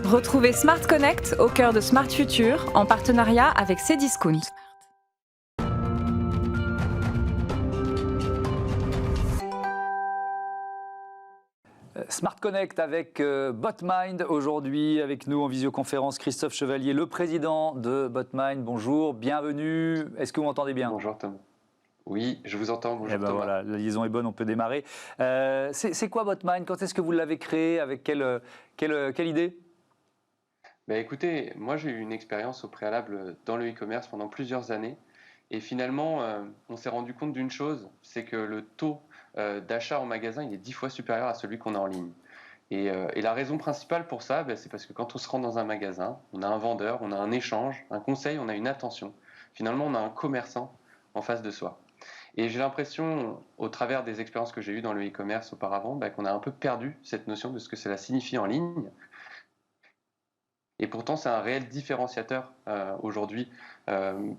Retrouvez Smart Connect au cœur de Smart Future en partenariat avec Cdiscount. Smart Connect avec Botmind. Aujourd'hui, avec nous en visioconférence, Christophe Chevalier, le président de Botmind. Bonjour, bienvenue. Est-ce que vous m'entendez bien ? Bonjour Thomas. Oui, je vous entends. Bonjour Thomas. Voilà, la liaison est bonne, on peut démarrer. C'est quoi Botmind ? Quand est-ce que vous l'avez créé ? Avec quelle idée ? Écoutez, moi j'ai eu une expérience au préalable dans le e-commerce pendant plusieurs années. Et finalement, on s'est rendu compte d'une chose, c'est que le taux d'achat en magasin, il est 10 fois supérieur à celui qu'on a en ligne. Et la raison principale pour ça, c'est parce que quand on se rend dans un magasin, on a un vendeur, on a un échange, un conseil, on a une attention. Finalement, on a un commerçant en face de soi. Et j'ai l'impression, au travers des expériences que j'ai eues dans le e-commerce auparavant, qu'on a un peu perdu cette notion de ce que cela signifie en ligne. Et pourtant, c'est un réel différenciateur aujourd'hui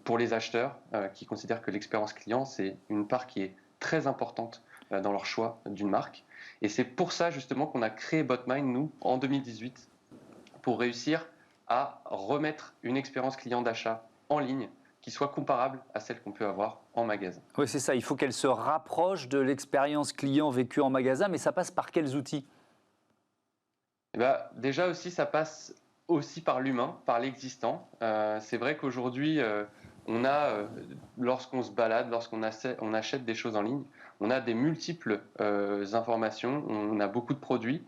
pour les acheteurs qui considèrent que l'expérience client, c'est une part qui est très importante dans leur choix d'une marque. Et c'est pour ça justement qu'on a créé Botmind, nous, en 2018, pour réussir à remettre une expérience client d'achat en ligne qui soit comparable à celle qu'on peut avoir en magasin. Oui, c'est ça. Il faut qu'elle se rapproche de l'expérience client vécue en magasin, mais ça passe par quels outils ? Déjà aussi, ça passe aussi par l'humain, par l'existant. C'est vrai qu'aujourd'hui, lorsqu'on se balade, lorsqu'on achète des choses en ligne, on a des multiples informations, on a beaucoup de produits.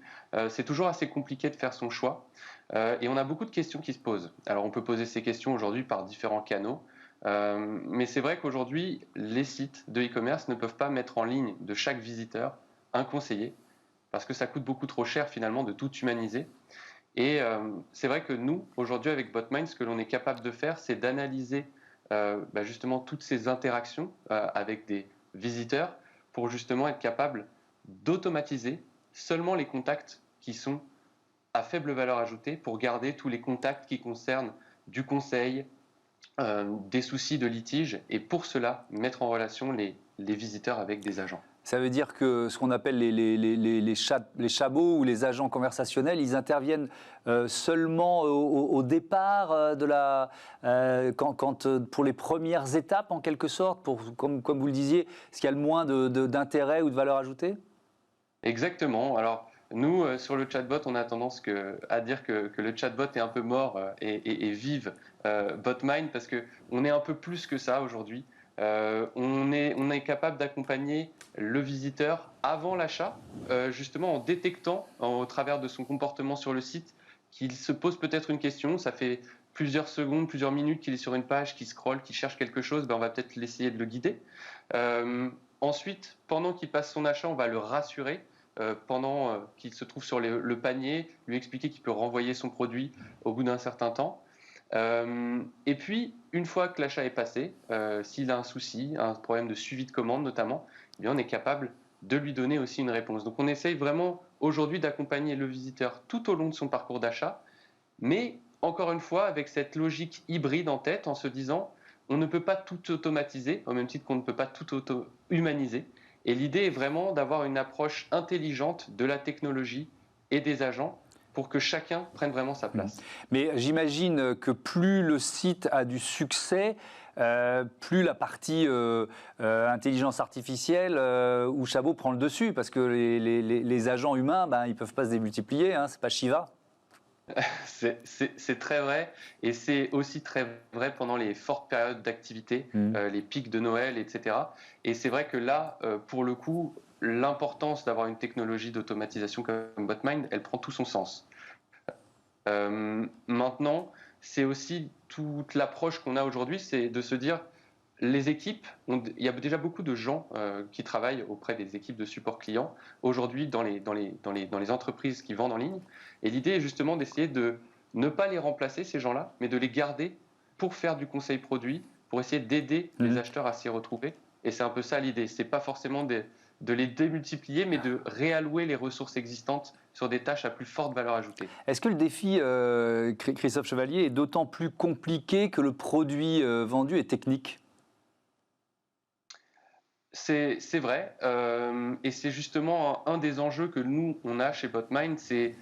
C'est toujours assez compliqué de faire son choix et on a beaucoup de questions qui se posent. Alors on peut poser ces questions aujourd'hui par différents canaux, mais c'est vrai qu'aujourd'hui, les sites de e-commerce ne peuvent pas mettre en ligne de chaque visiteur un conseiller, parce que ça coûte beaucoup trop cher finalement de tout humaniser. Et c'est vrai que nous, aujourd'hui avec Botmind, ce que l'on est capable de faire, c'est d'analyser justement toutes ces interactions avec des visiteurs pour justement être capable d'automatiser seulement les contacts qui sont à faible valeur ajoutée pour garder tous les contacts qui concernent du conseil, des soucis de litige, et pour cela mettre en relation les visiteurs avec des agents. Ça veut dire que ce qu'on appelle les chabots ou les agents conversationnels, ils interviennent seulement au départ pour les premières étapes en quelque sorte, comme vous le disiez, est-ce qu'il y a le moins d'intérêt ou de valeur ajoutée ? Exactement. Alors nous, sur le chatbot, on a tendance à dire que le chatbot est un peu mort et vive Botmind, parce qu'on est un peu plus que ça aujourd'hui. On est capable d'accompagner le visiteur avant l'achat, justement en détectant au travers de son comportement sur le site qu'il se pose peut-être une question. Ça fait plusieurs secondes, plusieurs minutes qu'il est sur une page, qu'il scrolle, qu'il cherche quelque chose, on va peut-être essayer de le guider. Ensuite, pendant qu'il passe son achat, on va le rassurer. Pendant qu'il se trouve sur le panier, lui expliquer qu'il peut renvoyer son produit au bout d'un certain temps. Et puis, une fois que l'achat est passé, s'il a un souci, un problème de suivi de commande notamment, eh bien, on est capable de lui donner aussi une réponse. Donc on essaye vraiment aujourd'hui d'accompagner le visiteur tout au long de son parcours d'achat, mais encore une fois avec cette logique hybride en tête, en se disant on ne peut pas tout automatiser, au même titre qu'on ne peut pas tout humaniser. Et l'idée est vraiment d'avoir une approche intelligente de la technologie et des agents pour que chacun prenne vraiment sa place. Mais j'imagine que plus le site a du succès, plus la partie intelligence artificielle ou Chabot prend le dessus, parce que les agents humains, ils ne peuvent pas se démultiplier, hein, c'est pas Shiva. C'est très vrai, et c'est aussi très vrai pendant les fortes périodes d'activité, les pics de Noël, etc. Et c'est vrai que là, pour le coup, l'importance d'avoir une technologie d'automatisation comme Botmind, elle prend tout son sens. Maintenant, c'est aussi toute l'approche qu'on a aujourd'hui, c'est de se dire, les équipes, il y a déjà beaucoup de gens qui travaillent auprès des équipes de support client aujourd'hui dans les entreprises qui vendent en ligne. Et l'idée est justement d'essayer de ne pas les remplacer, ces gens-là, mais de les garder pour faire du conseil produit, pour essayer d'aider les acheteurs à s'y retrouver. Et c'est un peu ça l'idée. C'est pas forcément de les démultiplier, mais de réallouer les ressources existantes sur des tâches à plus forte valeur ajoutée. Est-ce que le défi, Christophe Chevalier, est d'autant plus compliqué que le produit vendu est technique ? C'est vrai, et c'est justement un des enjeux que nous, on a chez Botmind, c'est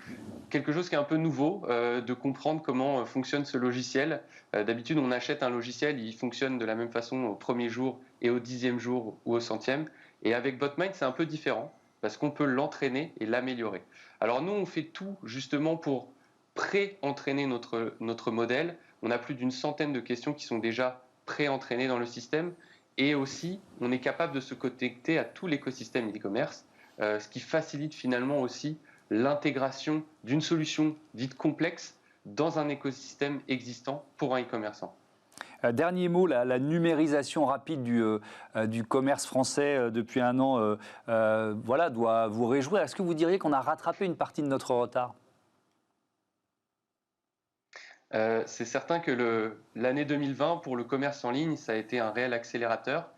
quelque chose qui est un peu nouveau, de comprendre comment fonctionne ce logiciel. D'habitude, on achète un logiciel, il fonctionne de la même façon au premier jour et au 10e jour ou au 100e. Et avec Botmind, c'est un peu différent, parce qu'on peut l'entraîner et l'améliorer. Alors nous, on fait tout justement pour pré-entraîner notre modèle. On a plus d'une centaine de questions qui sont déjà pré-entraînées dans le système. Et aussi, on est capable de se connecter à tout l'écosystème e-commerce, ce qui facilite finalement aussi l'intégration d'une solution dite complexe dans un écosystème existant pour un e-commerçant. Dernier mot, la numérisation rapide du commerce français depuis un an voilà, doit vous réjouir. Est-ce que vous diriez qu'on a rattrapé une partie de notre retard? C'est certain que l'année 2020 pour le commerce en ligne, ça a été un réel accélérateur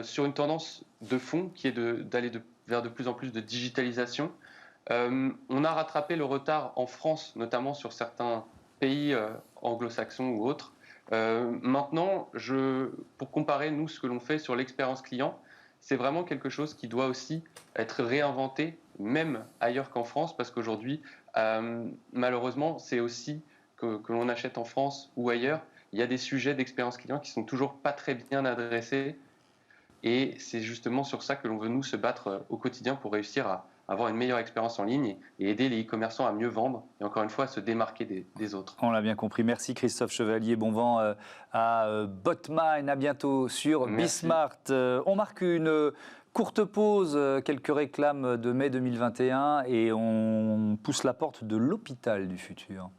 sur une tendance de fond qui est d'aller vers de plus en plus de digitalisation. On a rattrapé le retard en France, notamment sur certains pays anglo-saxons ou autres. Maintenant, pour comparer, nous, ce que l'on fait sur l'expérience client, c'est vraiment quelque chose qui doit aussi être réinventé, même ailleurs qu'en France, parce qu'aujourd'hui, malheureusement, c'est aussi que l'on achète en France ou ailleurs, il y a des sujets d'expérience client qui sont toujours pas très bien adressés. Et c'est justement sur ça que l'on veut nous se battre au quotidien pour réussir à avoir une meilleure expérience en ligne et aider les e-commerçants à mieux vendre et encore une fois à se démarquer des autres. On l'a bien compris. Merci Christophe Chevalier. Bon vent à Botmind. À bientôt sur Merci. Bismart. On marque une courte pause, quelques réclames de mai 2021 et on pousse la porte de l'hôpital du futur.